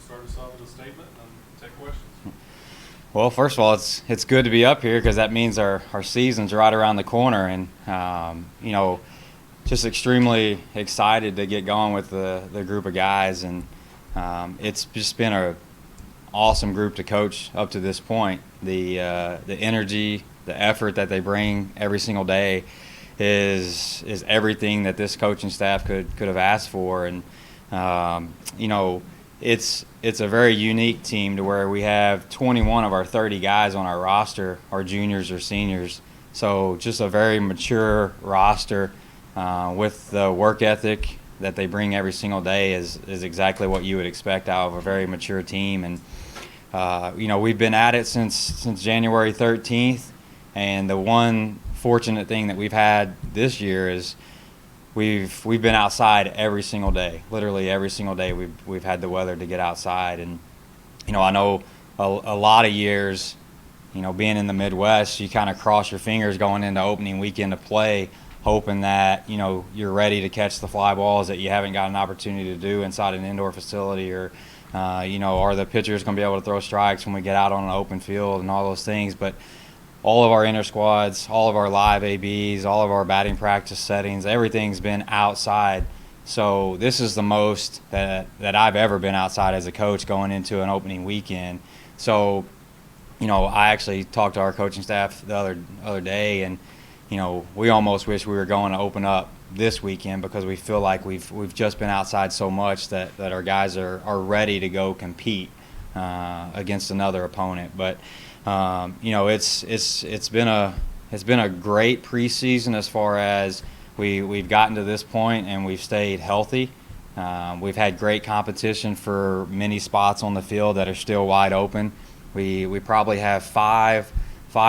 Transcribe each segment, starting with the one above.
start us off with a statement and take questions. Well, first of all, it's good to be up here because that means our season's right around the corner, and just extremely excited to get going with the group of guys, and it's just been a awesome group to coach up to this point. The energy, the effort that they bring every single day is everything that this coaching staff could have asked for, and it's a very unique team to where we have 21 of our 30 guys on our roster are juniors or seniors. So just a very mature roster with the work ethic that they bring every single day is exactly what you would expect out of a very mature team. And we've been at it since January 13th, and the one fortunate thing that we've had this year is we've been outside every single day. Literally every single day we've had the weather to get outside. And I know a lot of years, being in the Midwest, you kind of cross your fingers going into opening weekend of play, hoping that you're ready to catch the fly balls that you haven't got an opportunity to do inside an indoor facility, or are the pitchers going to be able to throw strikes when we get out on an open field and all those things. But all of our inter squads, all of our live ABs, all of our batting practice settings, everything's been outside. So this is the most that I've ever been outside as a coach going into an opening weekend. So, I actually talked to our coaching staff the other day, and we almost wish we were going to open up this weekend because we feel like we've just been outside so much that our guys are ready to go compete against another opponent. But it's been a great preseason as far as we've gotten to this point and we've stayed healthy. We've had great competition for many spots on the field that are still wide open. We probably have five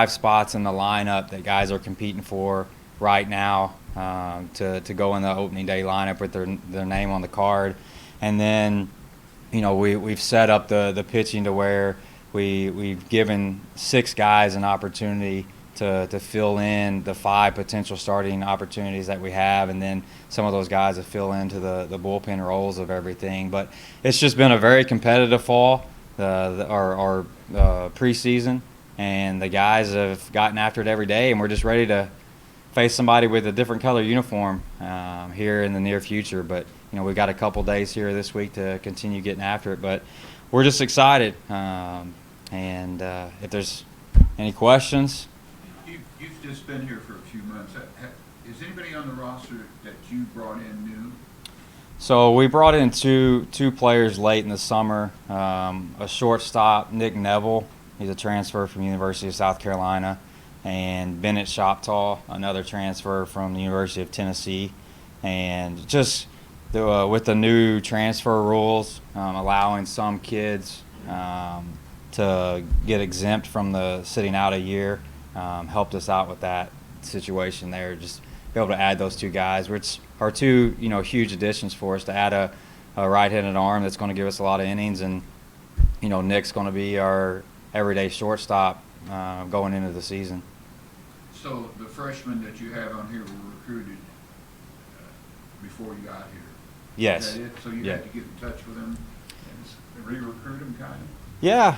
spots in the lineup that guys are competing for right now to go in the opening day lineup with their name on the card. And then we've set up the pitching to where we've given 6 guys an opportunity to fill in the 5 potential starting opportunities that we have, and then some of those guys that fill into the bullpen roles of everything. But it's just been a very competitive fall, our preseason, and the guys have gotten after it every day, and we're just ready to face somebody with a different color uniform here in the near future. But we've got a couple days here this week to continue getting after it, but we're just excited. And if there's any questions. You've just been here for a few months. Is anybody on the roster that you brought in new? So we brought in two players late in the summer. A shortstop, Nick Neville. He's a transfer from the University of South Carolina. And Bennett Shoptaw, another transfer from the University of Tennessee. And just with the new transfer rules, allowing some kids to get exempt from the sitting out a year, helped us out with that situation there. Just be able to add those 2 guys, which are 2 huge additions for us, to add a right-handed arm that's going to give us a lot of innings, and Nick's going to be our everyday shortstop going into the season. So the freshmen that you have on here were recruited before you got here? Yes. Is that it? So you had to get in touch with them and re-recruit them, kind of? Yeah,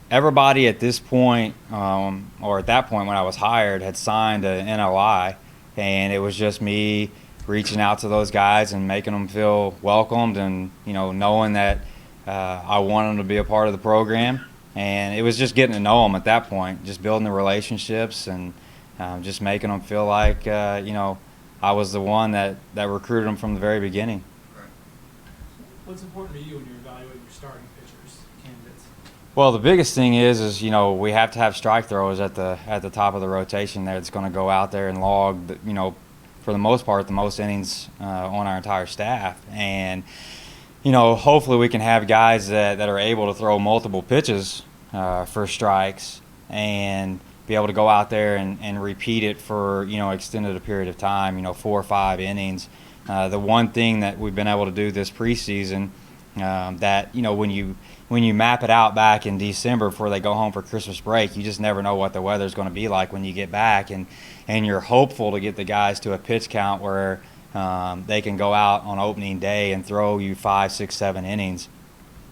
everybody at this point, or at that point when I was hired, had signed an NOI, and it was just me reaching out to those guys and making them feel welcomed, and knowing that I wanted them to be a part of the program. And it was just getting to know them at that point, just building the relationships, and just making them feel like I was the one that recruited them from the very beginning. What's important to you when you're evaluating your starting pitchers, candidates? Well, the biggest thing is we have to have strike throwers at the top of the rotation there that's going to go out there and log, for the most part, the most innings on our entire staff. And hopefully we can have guys that are able to throw multiple pitches for strikes and be able to go out there and repeat it for extended a period of time, 4 or 5 innings. The one thing that we've been able to do this preseason, that when you map it out back in December before they go home for Christmas break, you just never know what the weather's going to be like when you get back, and you're hopeful to get the guys to a pitch count where they can go out on opening day and throw you 5, 6, 7 innings.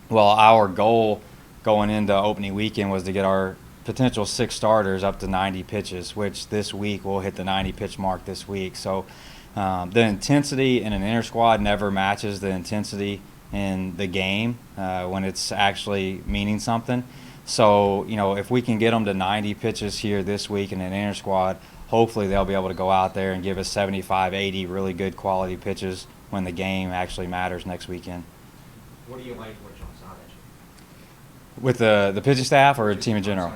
Well, our goal going into opening weekend was to get our potential 6 starters up to 90 pitches, which this week we'll hit the 90 pitch mark this week. So the intensity in an inter squad never matches the intensity in the game when it's actually meaning something. So, if we can get them to 90 pitches here this week in an inter squad, hopefully they'll be able to go out there and give us 75, 80 really good quality pitches when the game actually matters next weekend. What do you like what jumps out at you? With the pitching staff or the team in general?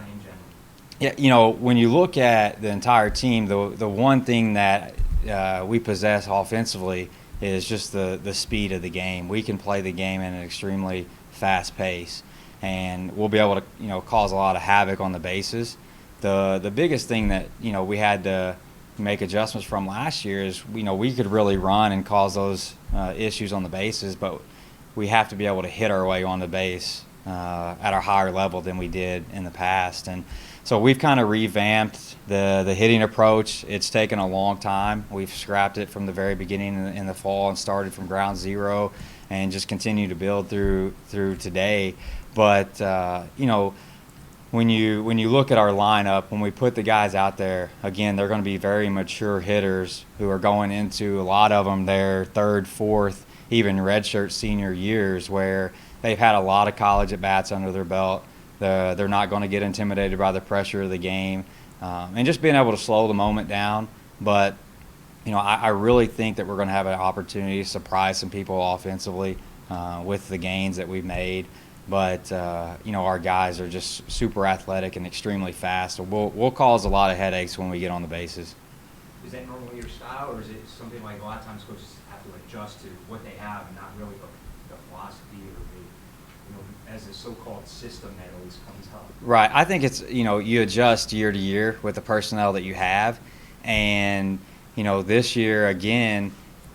Yeah, when you look at the entire team, the one thing that we possess offensively is just the speed of the game. We can play the game at an extremely fast pace, and we'll be able to cause a lot of havoc on the bases. The biggest thing that we had to make adjustments from last year is we could really run and cause those issues on the bases, but we have to be able to hit our way on the base at a higher level than we did in the past. And so we've kind of revamped the hitting approach. It's taken a long time. We've scrapped it from the very beginning in the fall and started from ground zero and just continue to build through today. But when you look at our lineup, when we put the guys out there, again, they're going to be very mature hitters who are going into, a lot of them, their third, fourth, even redshirt senior years, where they've had a lot of college at-bats under their belt. They're not going to get intimidated by the pressure of the game, and just being able to slow the moment down. But I really think that we're going to have an opportunity to surprise some people offensively with the gains that we've made. But our guys are just super athletic and extremely fast. So we'll cause a lot of headaches when we get on the bases. Is that normally your style, or is it something like a lot of times coaches have to adjust to what they have and not really the philosophy or as a so-called system that always comes up? Right. I think it's, you adjust year to year with the personnel that you have. And, this year, again,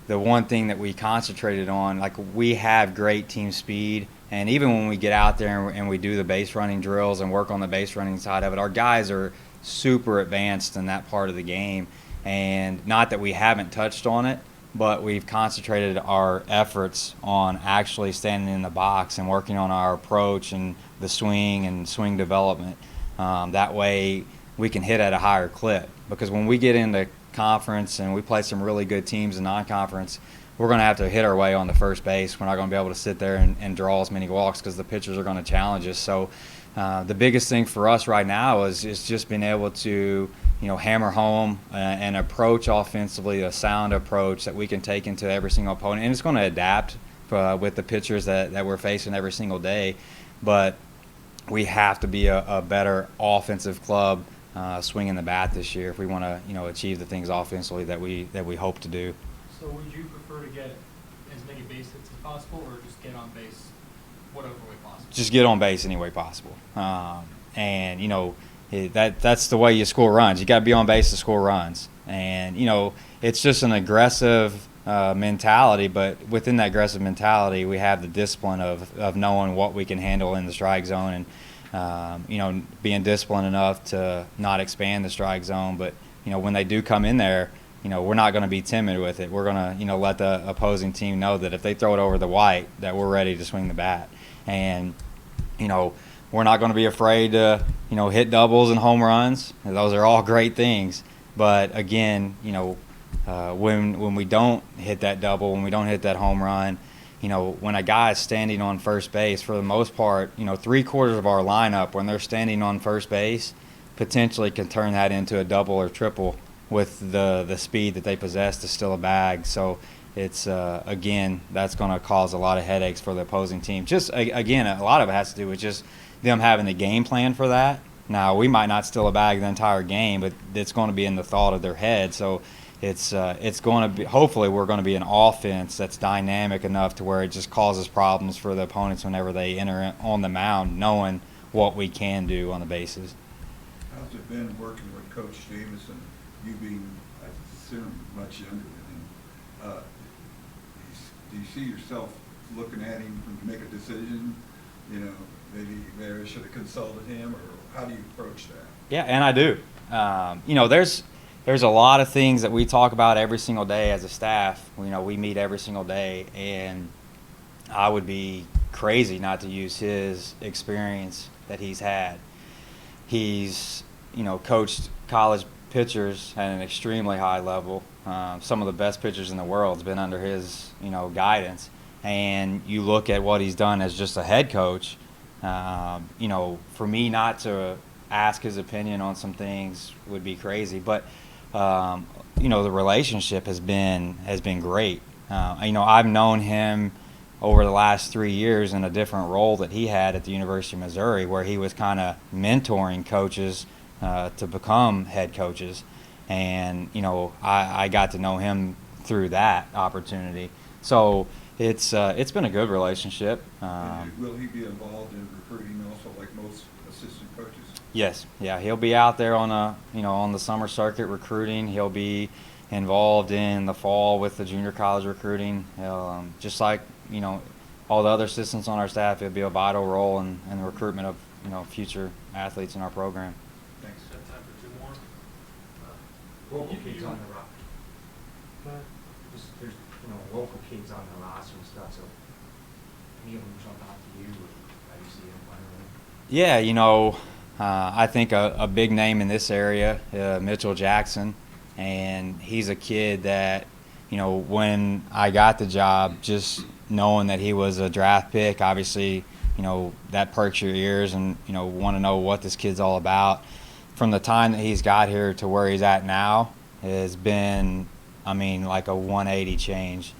the one thing that we concentrated on, like, we have great team speed. And even when we get out there and we do the base running drills and work on the base running side of it, our guys are super advanced in that part of the game. And not that we haven't touched on it, but we've concentrated our efforts on actually standing in the box and working on our approach and the swing and swing development. That way we can hit at a higher clip. Because when we get into conference and we play some really good teams in non-conference, we're going to have to hit our way on the first base. We're not going to be able to sit there and draw as many walks because the pitchers are going to challenge us. So the biggest thing for us right now is just being able to hammer home an approach offensively, a sound approach that we can take into every single opponent. And it's going to adapt with the pitchers that we're facing every single day. But we have to be a better offensive club swinging the bat this year if we want to achieve the things offensively that we hope to do. So would you prefer to get as many base hits as possible, or just get on base whatever way possible? Just get on base any way possible. That's the way you score runs. You got to be on base to score runs. And, it's just an aggressive mentality, but within that aggressive mentality, we have the discipline of knowing what we can handle in the strike zone and, being disciplined enough to not expand the strike zone. But, when they do come in there, we're not going to be timid with it. We're going to, let the opposing team know that if they throw it over the white, that we're ready to swing the bat. And, we're not going to be afraid to, hit doubles and home runs. Those are all great things. But, again, when we don't hit that double, when we don't hit that home run, when a guy is standing on first base, for the most part, 3/4 of our lineup, when they're standing on first base, potentially can turn that into a double or triple with the speed that they possess to steal a bag. So it's, again, that's going to cause a lot of headaches for the opposing team. Just, again, a lot of it has to do with just them having the game plan for that. Now, we might not steal a bag the entire game, but it's going to be in the thought of their head. So it's going to be, hopefully we're going to be an offense that's dynamic enough to where it just causes problems for the opponents whenever they enter on the mound, knowing what we can do on the bases. How's it been working with Coach Stevenson? You being, I assume, much younger than him, do you see yourself looking at him to make a decision? Maybe I should have consulted him, or how do you approach that? Yeah, and I do. There's a lot of things that we talk about every single day as a staff. We meet every single day, and I would be crazy not to use his experience that he's had. He's, coached college pitchers at an extremely high level. Some of the best pitchers in the world has been under his, guidance. And you look at what he's done as just a head coach. For me not to ask his opinion on some things would be crazy. But the relationship has been great. I've known him over the last 3 years in a different role that he had at the University of Missouri, where he was kind of mentoring coaches to become head coaches. And, I got to know him through that opportunity. So it's been a good relationship. And will he be involved in recruiting also, like most assistant coaches? Yes, yeah, he'll be out there on the summer circuit recruiting. He'll be involved in the fall with the junior college recruiting. He'll, just like all the other assistants on our staff, he'll be a vital role in the recruitment of future athletes in our program. Thanks. Got time for 2 more? Local kids You- on the roster. There's local kids on the roster and stuff. So any of them jump out to you, or how do you see them playing? Yeah, I think a big name in this area, Mitchell Jackson, and he's a kid that, when I got the job, just knowing that he was a draft pick, obviously, that perks your ears and, want to know what this kid's all about. From the time that he's got here to where he's at now has been, like a 180 change.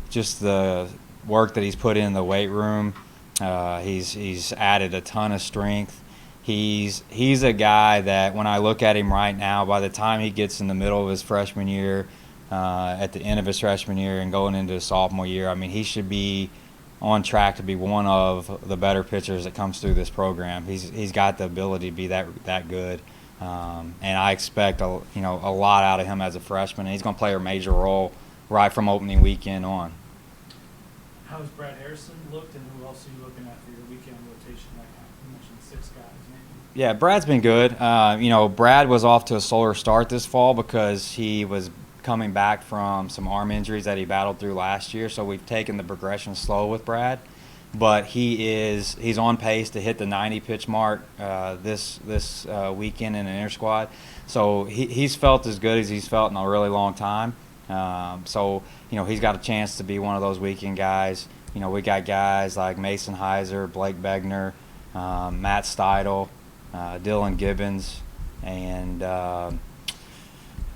Just the work that he's put in the weight room, he's added a ton of strength. He's a guy that when I look at him right now, by the time he gets in the middle of his freshman year, at the end of his freshman year and going into his sophomore year, he should be on track to be one of the better pitchers that comes through this program. He's got the ability to be that good, and I expect a lot out of him as a freshman. And he's going to play a major role right from opening weekend on. How has Brad Harrison looked, and who else are you looking at for your weekend rotation? You mentioned 6 guys, maybe. Yeah, Brad's been good. Brad was off to a slower start this fall because he was coming back from some arm injuries that he battled through last year. So we've taken the progression slow with Brad, but he's on pace to hit the 90 pitch mark this weekend in an inter squad. So he's felt as good as he's felt in a really long time. He's got a chance to be one of those weekend guys. We got guys like Mason Heiser, Blake Begner, Matt Steidel, Dylan Gibbons, and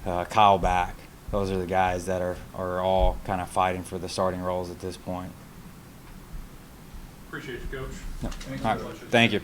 Kyle Back. Those are the guys that are all kind of fighting for the starting roles at this point. Appreciate you, Coach. Yep. Thank All you. right. Thank you.